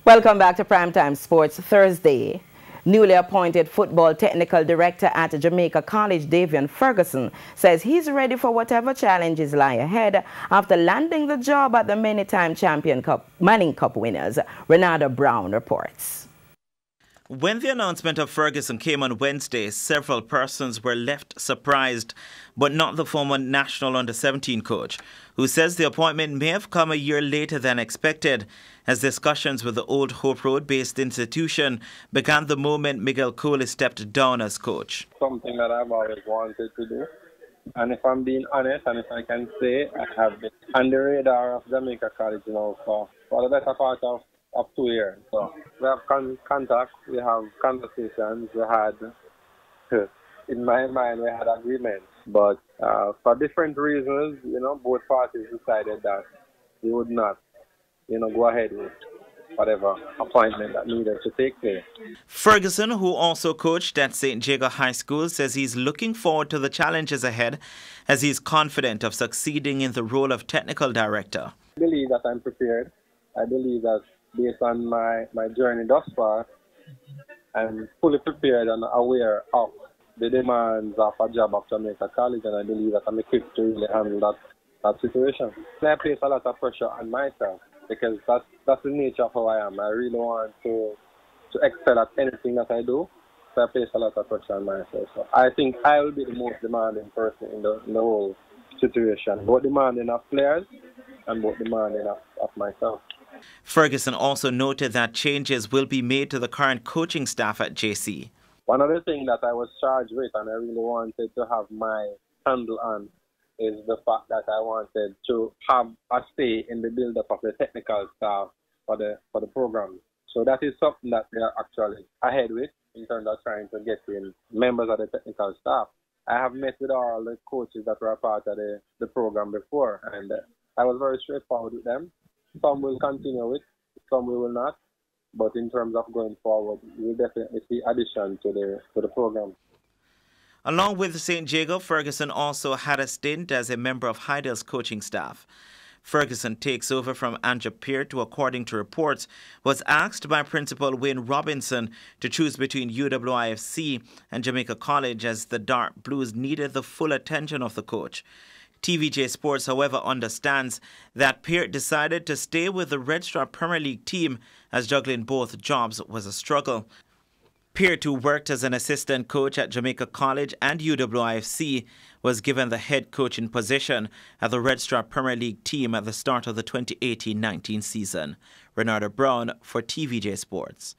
Welcome back to Primetime Sports Thursday. Newly appointed football technical director at Jamaica College, Davian Ferguson, says he's ready for whatever challenges lie ahead after landing the job at the many-time champion Manning Cup winners. Renata Brown reports. When the announcement of Ferguson came on Wednesday, several persons were left surprised, but not the former national under-17 coach, who says the appointment may have come a year later than expected, as discussions with the Old Hope Road-based institution began the moment Miguel Coley stepped down as coach. Something that I've always wanted to do. And if I'm being honest, and if I can say, I have been on the radar of Jamaica College now for the better part of 2 years. So we have contact, we have conversations, we had, in my mind, we had agreements. But for different reasons, both parties decided that they would not, go ahead with whatever appointment that needed to take place. Ferguson, who also coached at St. Jago High School, says he's looking forward to the challenges ahead as he's confident of succeeding in the role of technical director. I believe that I'm prepared. I believe that based on my journey thus far, I'm fully prepared and aware of the demands of a job at Jamaica College, and I believe that I'm equipped to really handle that situation. I place a lot of pressure on myself because that's the nature of how I am. I really want to excel at anything that I do, so I place a lot of pressure on myself. So I think I will be the most demanding person in the whole situation, both demanding of players and both demanding of myself. Ferguson also noted that changes will be made to the current coaching staff at JC. One of the things that I was charged with and I really wanted to have my handle on is the fact that I wanted to have a say in the build-up of the technical staff for the program. So that is something that we are actually ahead with in terms of trying to get in members of the technical staff. I have met with all the coaches that were a part of the program before, and I was very straightforward with them. Some will continue with, some we will not. But in terms of going forward, we'll definitely see addition to the program. Along with St. Jago, Ferguson also had a stint as a member of Hydale's coaching staff. Ferguson takes over from Andrew Peart, who, according to reports, was asked by Principal Wayne Robinson to choose between UWIFC and Jamaica College as the Dark Blues needed the full attention of the coach. TVJ Sports, however, understands that Peart decided to stay with the Red Straw Premier League team as juggling both jobs was a struggle. Peart, who worked as an assistant coach at Jamaica College and UWIFC, was given the head coaching position at the Red Straw Premier League team at the start of the 2018-19 season. Renata Brown for TVJ Sports.